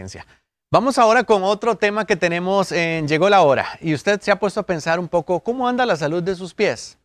emergencia. Vamos ahora con otro tema que tenemos en Llegó la Hora. Y usted se ha puesto a pensar un poco cómo anda la salud de sus pies.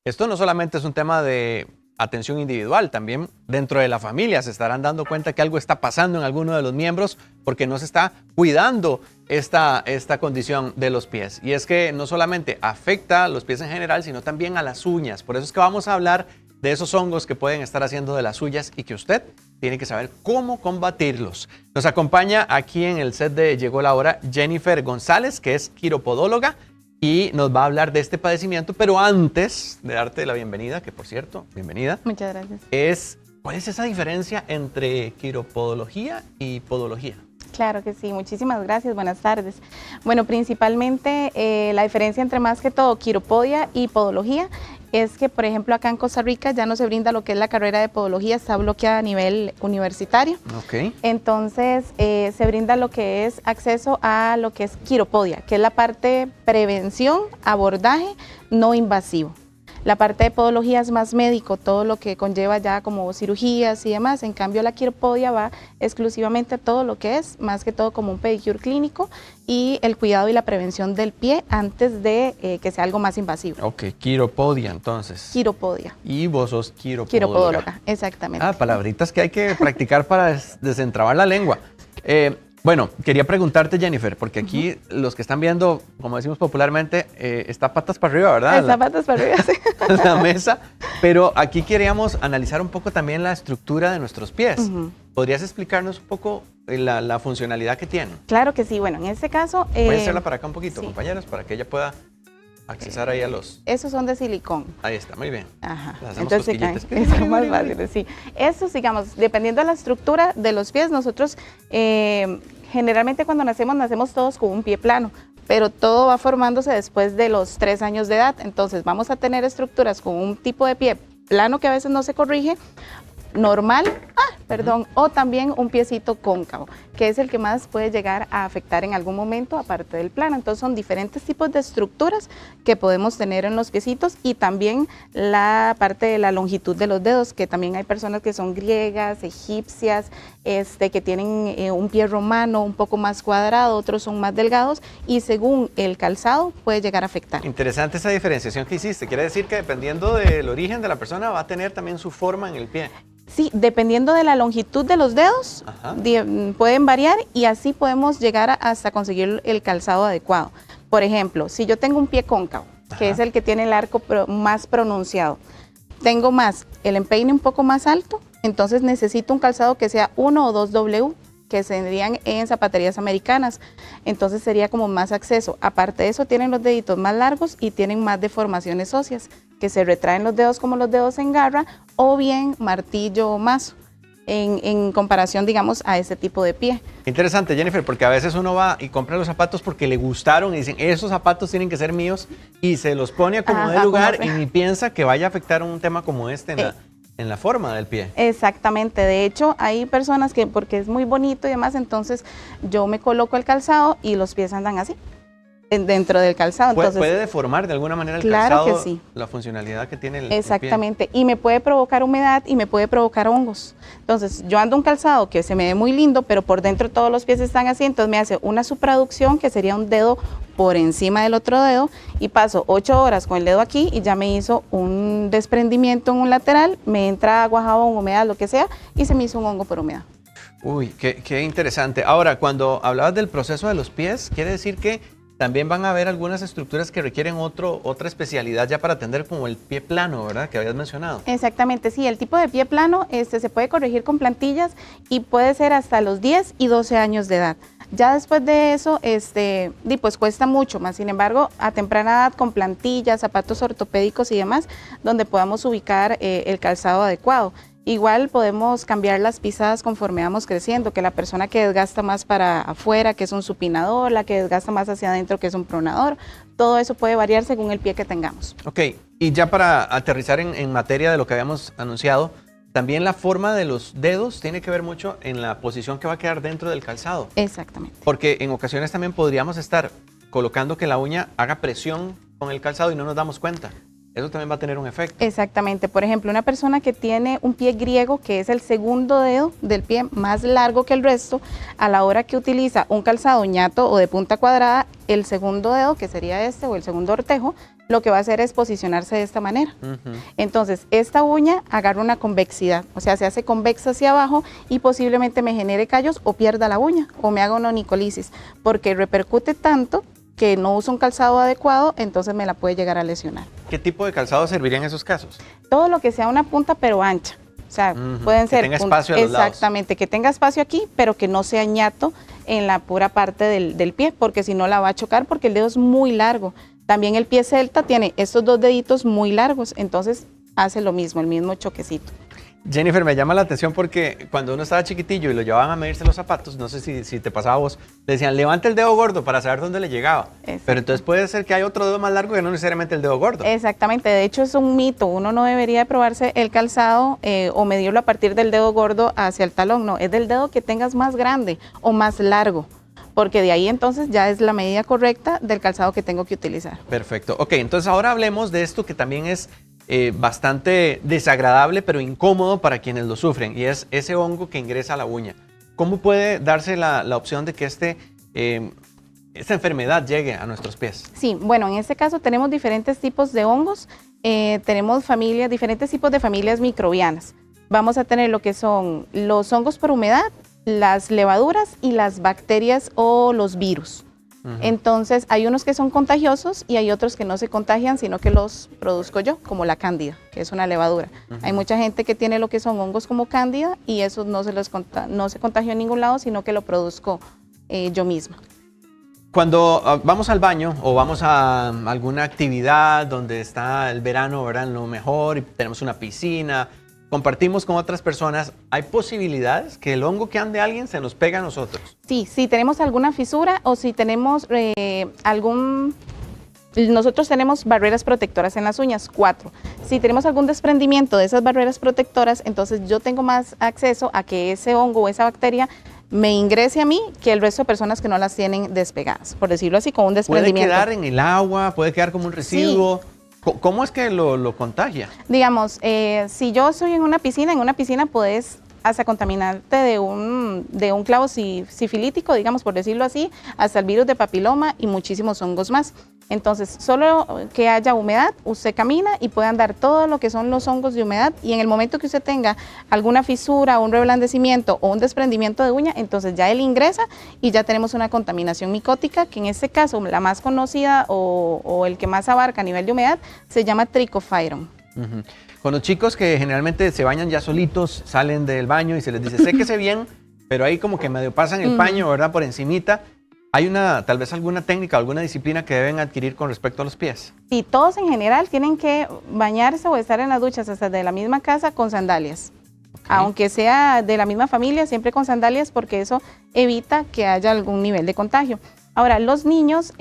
Esto no solamente es un tema de atención individual, también dentro de la familia se estarán dando cuenta que algo está pasando en alguno de los miembros porque no se está cuidando esta condición de los pies. Y es que no solamente afecta a los pies en general, sino también a las uñas. Por eso es que vamos a hablar de esos hongos que pueden estar haciendo de las suyas y que usted tiene que saber cómo combatirlos. Nos acompaña aquí en el set de Llegó la Hora Jennifer González, que es quiropodóloga, y nos va a hablar de este padecimiento. Pero antes de darte la bienvenida, que por cierto, bienvenida. Muchas gracias. ¿Cuál es esa diferencia entre quiropodología y podología? Claro que sí, muchísimas gracias, buenas tardes. Bueno, principalmente la diferencia entre más que todo quiropodia y podología es que, por ejemplo, acá en Costa Rica ya no se brinda lo que es la carrera de podología, está bloqueada a nivel universitario. Ok. Entonces, se brinda lo que es acceso a lo que es quiropodia, que es la parte prevención, abordaje no invasivo. La parte de podología es más médico, todo lo que conlleva ya como cirugías y demás. En cambio, la quiropodia va exclusivamente a todo lo que es, más que todo como un pedicure clínico y el cuidado y la prevención del pie antes de que sea algo más invasivo. Ok, quiropodia entonces. Quiropodia. Y vos sos quiropodóloga. Quiropodóloga, exactamente. Palabritas que hay que practicar para desentrabar la lengua. Bueno, quería preguntarte, Jennifer, porque aquí los que están viendo, como decimos popularmente, está patas para arriba, ¿verdad? Está patas para arriba, sí. La mesa. Pero aquí queríamos analizar un poco también la estructura de nuestros pies. ¿Podrías explicarnos un poco la funcionalidad que tienen? Claro que sí. Bueno, en este caso... Voy a hacerla para acá un poquito, sí, compañeras, para que ella pueda accesar ahí a los... Esos son de silicón. Ahí está, muy bien. Ajá. Las hacemos Entonces son más fáciles, sí. Estos, digamos, dependiendo de la estructura de los pies, nosotros generalmente cuando nacemos todos con un pie plano, pero todo va formándose después de los 3 años de edad. Entonces vamos a tener estructuras con un tipo de pie plano que a veces no se corrige, normal, o también un piecito cóncavo, que es el que más puede llegar a afectar en algún momento aparte del plano. Entonces son diferentes tipos de estructuras que podemos tener en los piecitos y también la parte de la longitud de los dedos, que también hay personas que son griegas, egipcias, que tienen un pie romano un poco más cuadrado, otros son más delgados y según el calzado puede llegar a afectar. Interesante esa diferenciación que hiciste. Quiere decir que dependiendo del origen de la persona va a tener también su forma en el pie. Sí, dependiendo de la longitud de los dedos, pueden variar y así podemos llegar hasta conseguir el calzado adecuado. Por ejemplo, si yo tengo un pie cóncavo, que es el que tiene el arco más pronunciado, tengo más el empeine un poco más alto, entonces necesito un calzado que sea 1 o 2 W, que serían en zapaterías americanas, entonces sería como más acceso. Aparte de eso, tienen los deditos más largos y tienen más deformaciones óseas, que se retraen los dedos como los dedos en garra o bien martillo o mazo, en comparación, digamos, a ese tipo de pie. Interesante, Jennifer, porque a veces uno va y compra los zapatos porque le gustaron y dicen, esos zapatos tienen que ser míos, y se los pone a como de lugar y ni piensa que vaya a afectar un tema como este en la forma del pie. Exactamente, de hecho hay personas que porque es muy bonito y demás, entonces yo me coloco el calzado y los pies andan así, dentro del calzado. Entonces, ¿Puede deformar de alguna manera el claro calzado? Que sí. La funcionalidad que tiene el exactamente, y me puede provocar humedad y me puede provocar hongos. Entonces yo ando un calzado que se me ve muy lindo, pero por dentro todos los pies están así, entonces me hace una supraducción que sería un dedo por encima del otro dedo y paso 8 horas con el dedo aquí y ya me hizo un desprendimiento en un lateral, me entra agua, jabón, humedad, lo que sea, y se me hizo un hongo por humedad. Uy, qué interesante. Ahora, cuando hablabas del proceso de los pies, quiere decir que también van a haber algunas estructuras que requieren otra especialidad ya para atender, como el pie plano, ¿verdad? Que habías mencionado. Exactamente, sí, el tipo de pie plano se puede corregir con plantillas y puede ser hasta los 10 y 12 años de edad. Ya después de eso, pues cuesta mucho más. Sin embargo, a temprana edad con plantillas, zapatos ortopédicos y demás, donde podamos ubicar el calzado adecuado. Igual podemos cambiar las pisadas conforme vamos creciendo, que la persona que desgasta más para afuera, que es un supinador, la que desgasta más hacia adentro, que es un pronador, todo eso puede variar según el pie que tengamos. Ok, y ya para aterrizar en materia de lo que habíamos anunciado, también la forma de los dedos tiene que ver mucho en la posición que va a quedar dentro del calzado. Exactamente. Porque en ocasiones también podríamos estar colocando que la uña haga presión con el calzado y no nos damos cuenta. eso también va a tener un efecto. Exactamente. Por ejemplo, una persona que tiene un pie griego, que es el segundo dedo del pie más largo que el resto, a la hora que utiliza un calzado ñato o de punta cuadrada, el segundo dedo, que sería este o el segundo ortejo, lo que va a hacer es posicionarse de esta manera. Entonces, esta uña agarra una convexidad, o sea, se hace convexa hacia abajo y posiblemente me genere callos o pierda la uña o me haga una onicolisis, porque repercute tanto que no uso un calzado adecuado, entonces me la puede llegar a lesionar. ¿Qué tipo de calzado serviría en esos casos? Todo lo que sea una punta pero ancha, o sea, pueden ser... Que tenga espacio a los lados. Exactamente, que tenga espacio aquí, pero que no sea ñato en la pura parte del pie, porque si no la va a chocar porque el dedo es muy largo. También el pie celta tiene estos dos deditos muy largos, entonces hace lo mismo, el mismo choquecito. Jennifer, me llama la atención porque cuando uno estaba chiquitillo y lo llevaban a medirse los zapatos, no sé si te pasaba a vos, le decían, levante el dedo gordo para saber dónde le llegaba. Exacto. Pero entonces puede ser que hay otro dedo más largo que no necesariamente el dedo gordo. Exactamente, de hecho es un mito, uno no debería de probarse el calzado o medirlo a partir del dedo gordo hacia el talón, no, es del dedo que tengas más grande o más largo, porque de ahí entonces ya es la medida correcta del calzado que tengo que utilizar. Perfecto, ok, entonces ahora hablemos de esto que también es bastante desagradable pero incómodo para quienes lo sufren, y es ese hongo que ingresa a la uña. ¿Cómo puede darse la opción de que esta enfermedad llegue a nuestros pies? Sí, bueno, en este caso tenemos diferentes tipos de hongos, tenemos diferentes tipos de familias microbianas. Vamos a tener lo que son los hongos por humedad, las levaduras y las bacterias o los virus. Entonces, hay unos que son contagiosos y hay otros que no se contagian, sino que los produzco yo, como la cándida, que es una levadura. Hay mucha gente que tiene lo que son hongos como cándida y eso no se contagió en ningún lado, sino que lo produzco yo misma. Cuando vamos al baño o vamos a alguna actividad donde está el verano, ¿verdad?, lo mejor, y tenemos una piscina, compartimos con otras personas, ¿hay posibilidades que el hongo que ande alguien se nos pega a nosotros? Sí, si tenemos alguna fisura o si tenemos nosotros tenemos barreras protectoras en las uñas, 4. Si tenemos algún desprendimiento de esas barreras protectoras, entonces yo tengo más acceso a que ese hongo o esa bacteria me ingrese a mí que el resto de personas que no las tienen despegadas, por decirlo así, con un desprendimiento. ¿Puede quedar en el agua? ¿Puede quedar como un residuo? Sí. ¿Cómo es que lo contagia? Digamos, si yo estoy en una piscina puedes hasta contaminarte de un clavo sifilítico, digamos, por decirlo así, hasta el virus de papiloma y muchísimos hongos más. Entonces, solo que haya humedad, usted camina y puede andar todo lo que son los hongos de humedad, y en el momento que usted tenga alguna fisura, un reblandecimiento o un desprendimiento de uña, entonces ya él ingresa y ya tenemos una contaminación micótica, que en este caso la más conocida o el que más abarca a nivel de humedad se llama Trichophyron. Con los chicos que generalmente se bañan ya solitos, salen del baño y se les dice, séquese bien, pero ahí como que medio pasan el paño, ¿verdad?, por encimita. ¿Hay tal vez alguna técnica, alguna disciplina que deben adquirir con respecto a los pies? Sí, todos en general tienen que bañarse o estar en las duchas hasta de la misma casa con sandalias. Okay. Aunque sea de la misma familia, siempre con sandalias, porque eso evita que haya algún nivel de contagio. Ahora, los niños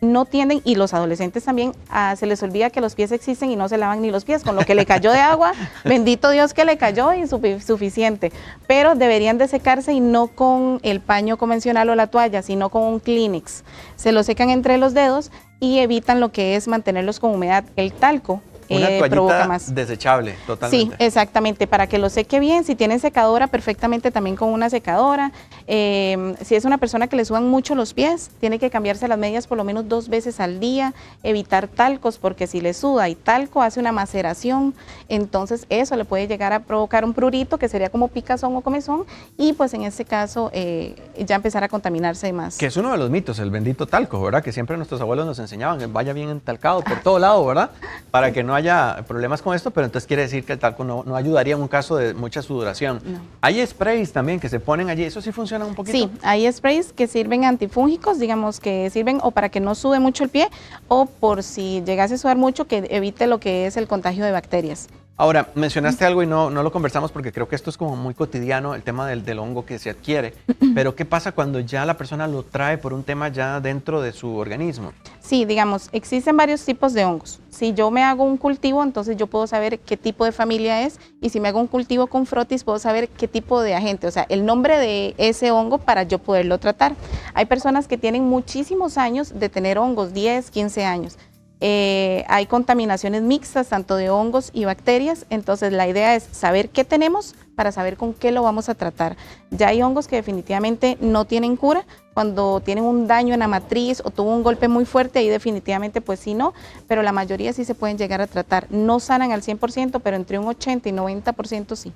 no tienden, y los adolescentes también, se les olvida que los pies existen y no se lavan ni los pies, con lo que le cayó de agua, bendito Dios que le cayó y suficiente, pero deberían de secarse y no con el paño convencional o la toalla, sino con un Kleenex. Se lo secan entre los dedos y evitan lo que es mantenerlos con humedad. El talco una toallita provoca más. Desechable, totalmente. Sí, exactamente, para que lo seque bien. Si tienen secadora, perfectamente también con una secadora. Si es una persona que le sudan mucho los pies, tiene que cambiarse las medias por lo menos 2 veces al día, evitar talcos, porque si le suda y talco hace una maceración, entonces eso le puede llegar a provocar un prurito, que sería como picazón o comezón, y pues en este caso ya empezar a contaminarse más. Que es uno de los mitos, el bendito talco, ¿verdad? Que siempre nuestros abuelos nos enseñaban que vaya bien entalcado por todo lado, ¿verdad? Para que no haya problemas con esto, pero entonces quiere decir que el talco no ayudaría en un caso de mucha sudoración. No. Hay sprays también que se ponen allí, ¿eso sí funciona un poquito? Sí, hay sprays que sirven antifúngicos, digamos, que sirven o para que no sude mucho el pie o por si llegase a sudar mucho, que evite lo que es el contagio de bacterias. Ahora, mencionaste algo y no lo conversamos porque creo que esto es como muy cotidiano, el tema del hongo que se adquiere, pero ¿qué pasa cuando ya la persona lo trae por un tema ya dentro de su organismo? Sí, digamos, existen varios tipos de hongos. Si yo me hago un cultivo, entonces yo puedo saber qué tipo de familia es, y si me hago un cultivo con frotis, puedo saber qué tipo de agente, o sea, el nombre de ese hongo para yo poderlo tratar. Hay personas que tienen muchísimos años de tener hongos, 10, 15 años. hay contaminaciones mixtas, tanto de hongos y bacterias, entonces la idea es saber qué tenemos para saber con qué lo vamos a tratar. Ya hay hongos que definitivamente no tienen cura, cuando tienen un daño en la matriz o tuvo un golpe muy fuerte, ahí definitivamente pues sí no, pero la mayoría sí se pueden llegar a tratar. No sanan al 100%, pero entre un 80 y 90% sí.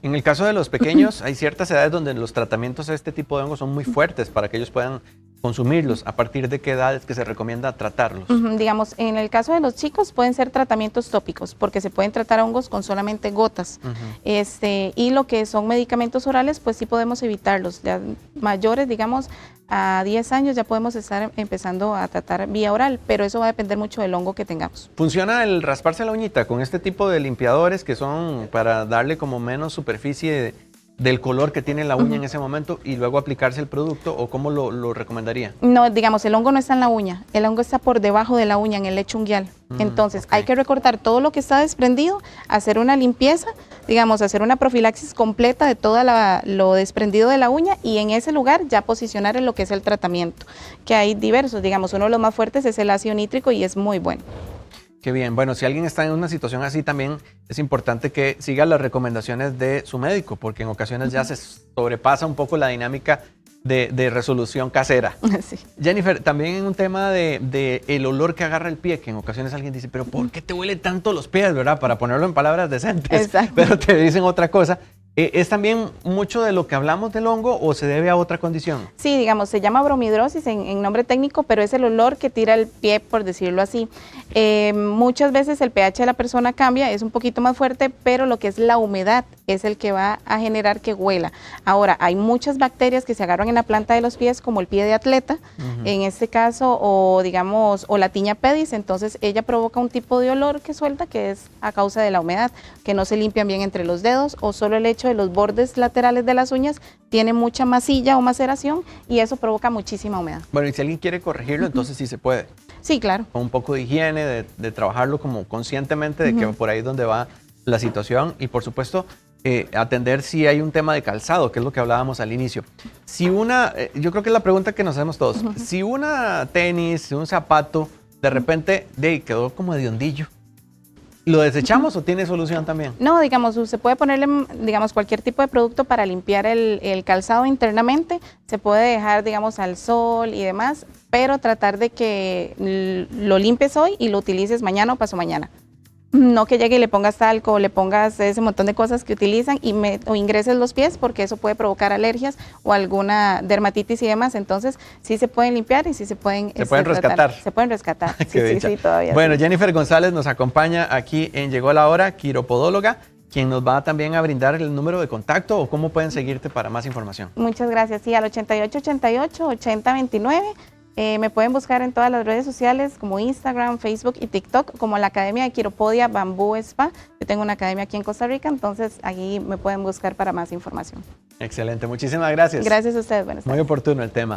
En el caso de los pequeños, hay ciertas edades donde los tratamientos a este tipo de hongos son muy fuertes para que ellos puedan consumirlos. ¿A partir de qué edad es que se recomienda tratarlos? Digamos, en el caso de los chicos pueden ser tratamientos tópicos porque se pueden tratar hongos con solamente gotas. Y lo que son medicamentos orales, pues sí podemos evitarlos. Ya mayores, digamos, a 10 años ya podemos estar empezando a tratar vía oral, pero eso va a depender mucho del hongo que tengamos. ¿Funciona el rasparse la uñita con este tipo de limpiadores que son para darle como menos superficie del color que tiene la uña en ese momento y luego aplicarse el producto, o cómo lo recomendaría? No, digamos, el hongo no está en la uña, el hongo está por debajo de la uña, en el lecho unguial. Entonces, hay que recortar todo lo que está desprendido, hacer una limpieza, digamos, hacer una profilaxis completa de todo lo desprendido de la uña y en ese lugar ya posicionar en lo que es el tratamiento, que hay diversos, digamos, uno de los más fuertes es el ácido nítrico y es muy bueno. Qué bien. Bueno, si alguien está en una situación así, también es importante que siga las recomendaciones de su médico, porque en ocasiones ya se sobrepasa un poco la dinámica de resolución casera. Sí. Jennifer, también en un tema de el olor que agarra el pie, que en ocasiones alguien dice, pero ¿por qué te huele tanto los pies, verdad? Para ponerlo en palabras decentes. Exacto. Pero te dicen otra cosa. ¿Es también mucho de lo que hablamos del hongo o se debe a otra condición? Sí, digamos, se llama bromidrosis en nombre técnico, pero es el olor que tira el pie, por decirlo así. Muchas veces el pH de la persona cambia, es un poquito más fuerte, pero lo que es la humedad es el que va a generar que huela. Ahora, hay muchas bacterias que se agarran en la planta de los pies, como el pie de atleta, en este caso, o digamos, o la tiña pedis, entonces ella provoca un tipo de olor que suelta, que es a causa de la humedad, que no se limpian bien entre los dedos, o solo el hecho de los bordes laterales de las uñas tiene mucha masilla o maceración y eso provoca muchísima humedad. Bueno, y si alguien quiere corregirlo, entonces sí se puede. Sí, claro. Con un poco de higiene, de trabajarlo como conscientemente de que por ahí es donde va la situación y por supuesto atender si hay un tema de calzado, que es lo que hablábamos al inicio. Si yo creo que es la pregunta que nos hacemos todos, si una tenis, un zapato, de repente quedó como de hondillo, ¿lo desechamos o tiene solución también? No, digamos, se puede ponerle, digamos, cualquier tipo de producto para limpiar el calzado internamente, se puede dejar, digamos, al sol y demás, pero tratar de que lo limpies hoy y lo utilices mañana o pasado mañana. No que llegue y le pongas talco o le pongas ese montón de cosas que utilizan o ingreses los pies porque eso puede provocar alergias o alguna dermatitis y demás. Entonces, sí se pueden limpiar y sí se pueden rescatar. Se pueden rescatar. Sí, todavía. Bueno, sí. Jennifer González nos acompaña aquí en Llegó la Hora, quiropodóloga, quien nos va también a brindar el número de contacto o cómo pueden seguirte para más información. Muchas gracias. Sí, al 8888-8029. Me pueden buscar en todas las redes sociales como Instagram, Facebook y TikTok como la Academia de Quiropodia Bambú Spa. Yo tengo una academia aquí en Costa Rica, entonces ahí me pueden buscar para más información. Excelente, muchísimas gracias. Gracias a ustedes, buenas tardes. Muy oportuno el tema.